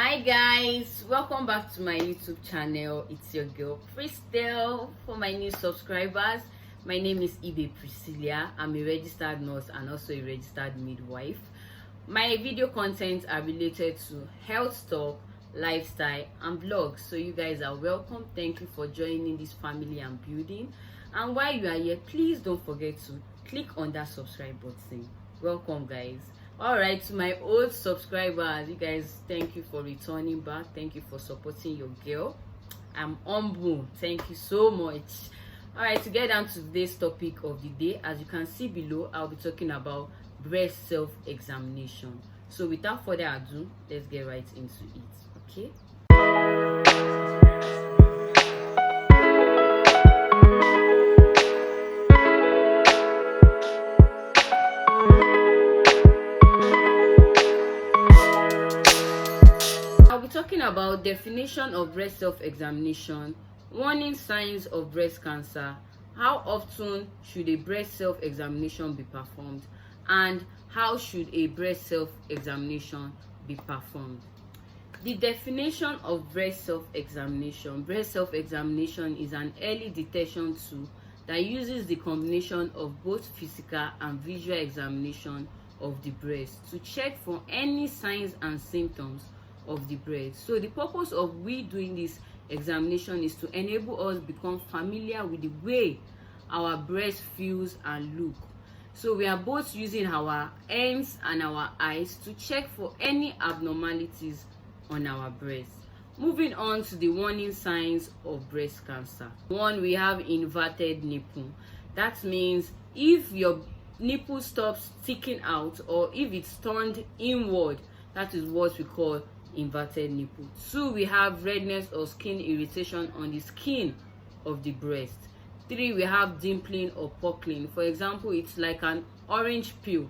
Hi guys, welcome back to my YouTube channel. It's your girl Pristel. For my new subscribers, my name is Priscilla. I'm a registered nurse and also a registered midwife. My video contents are related to health talk, lifestyle and vlogs, so you guys are welcome. Thank you for joining this family I'm building, and while you are here, please don't forget to click on that subscribe button. Welcome guys. All right, to my old subscribers, you guys, thank you for returning back. Thank you for supporting your girl. I'm humble. Thank you so much. All right, to get down to today's topic of the day, as you can see below, I'll be talking about breast self-examination. So without further ado, let's get right into it. Okay. I'll be talking about definition of breast self-examination, warning signs of breast cancer, how often should a breast self-examination be performed, and how should a breast self-examination be performed. The definition of breast self-examination. Breast self-examination is an early detection tool that uses the combination of both physical and visual examination of the breast to check for any signs and symptoms of the breast. So the purpose of we doing this examination is to enable us become familiar with the way our breast feels and look. So we are both using our hands and our eyes to check for any abnormalities on our breast. Moving on to the warning signs of breast cancer. One, we have inverted nipple. That means if your nipple stops sticking out or if it's turned inward, that is what we call inverted nipple. Two, we have redness or skin irritation on the skin of the breast. Three, we have dimpling or puckling. For example, it's like an orange peel.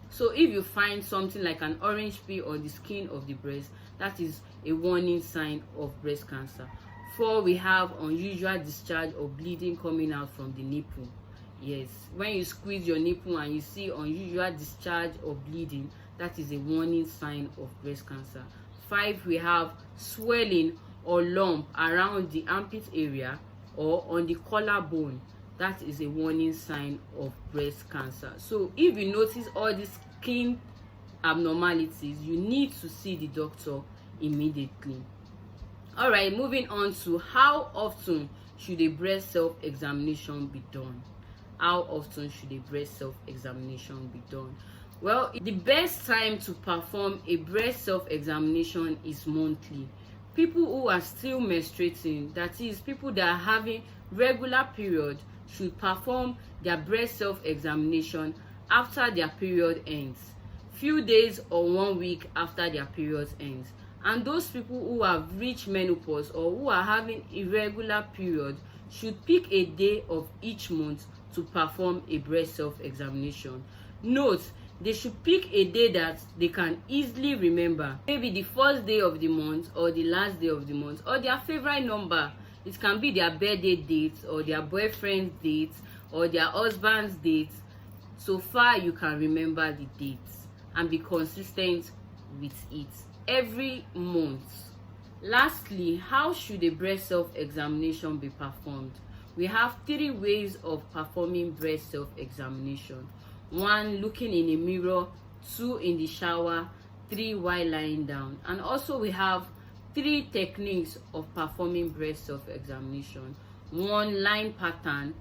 So if you find something like an orange peel on the skin of the breast, that is a warning sign of breast cancer. Four, we have unusual discharge or bleeding coming out from the nipple. Yes, when you squeeze your nipple and you see unusual discharge or bleeding, that is a warning sign of breast cancer. Five, we have swelling or lump around the armpit area or on the collarbone. That is a warning sign of breast cancer. So if you notice all these skin abnormalities, you need to see the doctor immediately. All right, moving on to how often should a breast self-examination be done. How often should a breast self-examination be done? Well, the best time to perform a breast self-examination is monthly. People who are still menstruating, that is, people that are having regular period, should perform their breast self-examination after their period ends, few days or 1 week after their period ends. And those people who have reached menopause or who are having irregular period should pick a day of each month to perform a breast self-examination. Note, they should pick a day that they can easily remember, maybe the first day of the month or the last day of the month, or their favorite number. It can be their birthday date or their boyfriend's date or their husband's date. So far you can remember the dates and be consistent with it every month. Lastly, how should a breast self-examination be performed? We have 3 ways of performing breast self-examination. 1, looking in a mirror. 2, in the shower. 3, while lying down. And also we have 3 techniques of performing breast self-examination. 1, line pattern.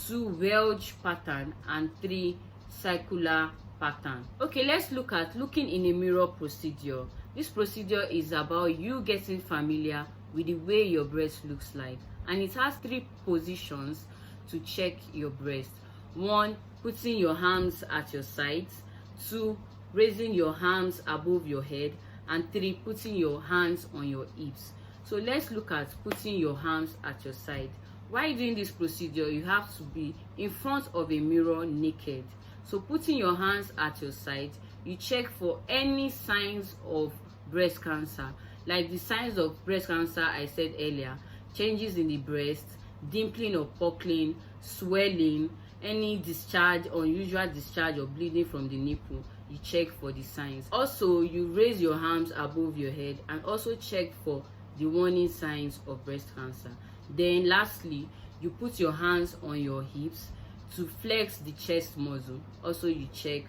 2, wedge pattern. And 3, circular pattern. Okay, let's look at looking in a mirror procedure. This procedure is about you getting familiar with the way your breast looks like, and it has 3 positions to check your breast. 1, putting your hands at your sides. 2, raising your hands above your head. And 3, putting your hands on your hips. So let's look at putting your hands at your side. While doing this procedure, you have to be in front of a mirror naked. So putting your hands at your side, you check for any signs of breast cancer, like the signs of breast cancer I said earlier: changes in the breast, dimpling or puckling, swelling, any discharge, unusual discharge or bleeding from the nipple. you check for the signs. Also, you raise your arms above your head and also check for the warning signs of breast cancer. Then lastly, you put your hands on your hips to flex the chest muscle. Also, you check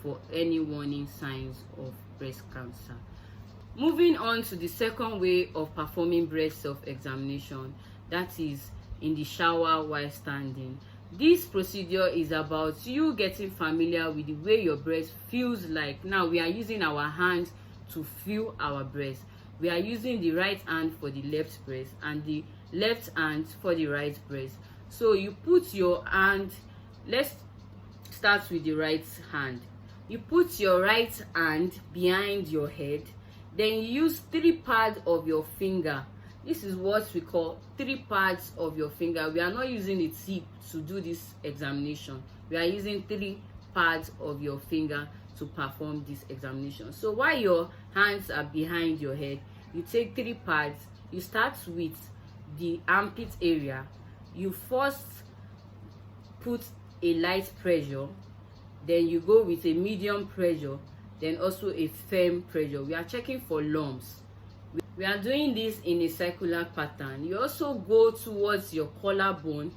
for any warning signs of breast cancer. Moving on to the second way of performing breast self-examination, that is in the shower while standing. This procedure is about you getting familiar with the way your breast feels like. Now we are using our hands to feel our breast. We are using the right hand for the left breast and the left hand for the right breast. So you put your hand, let's start with the right hand. You put your right hand behind your head, then you use 3 pads of your finger. This is what we call 3 pads of your finger. We are not using the tip to do this examination. We are using 3 pads of your finger to perform this examination. So while your hands are behind your head, you take 3 pads. You start with the armpit area. You first put a light pressure, then you go with a medium pressure, then also a firm pressure. We are checking for lumps. We are doing this in a circular pattern. You also go towards your collarbone.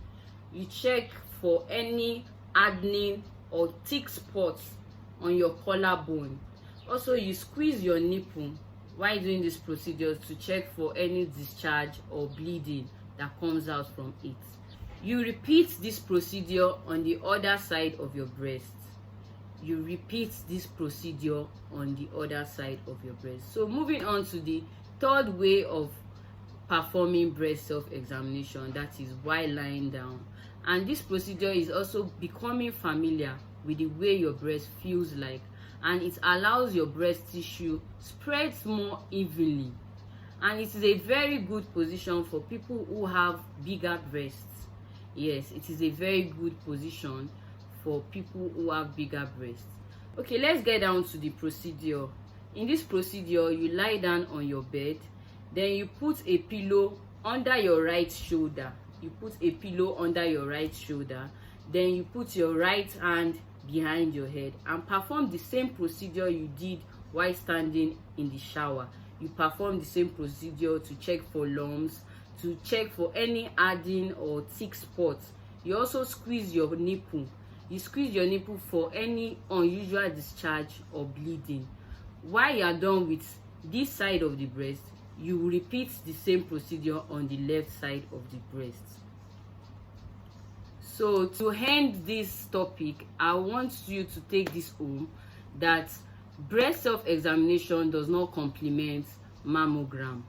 You check for any hardening or thick spots on your collarbone. Also, you squeeze your nipple while doing this procedure to check for any discharge or bleeding that comes out from it. You repeat this procedure on the other side of your breast. You repeat this procedure on the other side of your breast. So moving on to the third way of performing breast self-examination, that is while lying down. And this procedure is also becoming familiar with the way your breast feels like, and it allows your breast tissue spreads more evenly, and it is a very good position for people who have bigger breasts. Yes, it is a very good position for people who have bigger breasts. Okay, let's get down to the procedure. In this procedure, you lie down on your bed, then you put a pillow under your right shoulder. You put a pillow under your right shoulder, then you put your right hand behind your head and perform the same procedure you did while standing in the shower. You perform the same procedure to check for lumps, to check for any hardening or thick spots. You also squeeze your nipple. You squeeze your nipple for any unusual discharge or bleeding. While you are done with this side of the breast, you repeat the same procedure on the left side of the breast. So to end this topic, I want you to take this home, that breast self-examination does not complement mammogram.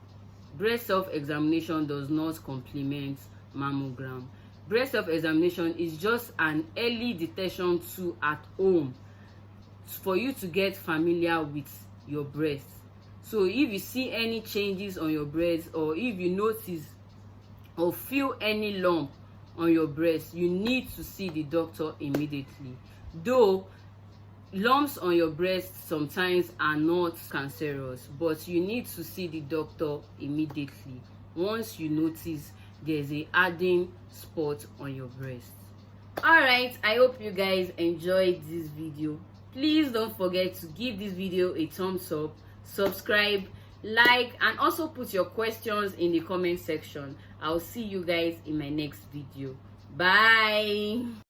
Breast self-examination does not complement mammogram. Breast self-examination is just an early detection tool at home for you to get familiar with your breast. So if you see any changes on your breast, or if you notice or feel any lump on your breast, you need to see the doctor immediately. Though lumps on your breast sometimes are not cancerous, but you need to see the doctor immediately once you notice there's a hardening spot on your breast. All right, I hope you guys enjoyed this video. Please don't forget to give this video a thumbs up, subscribe, like, and also put your questions in the comment section. I'll see you guys in my next video. Bye.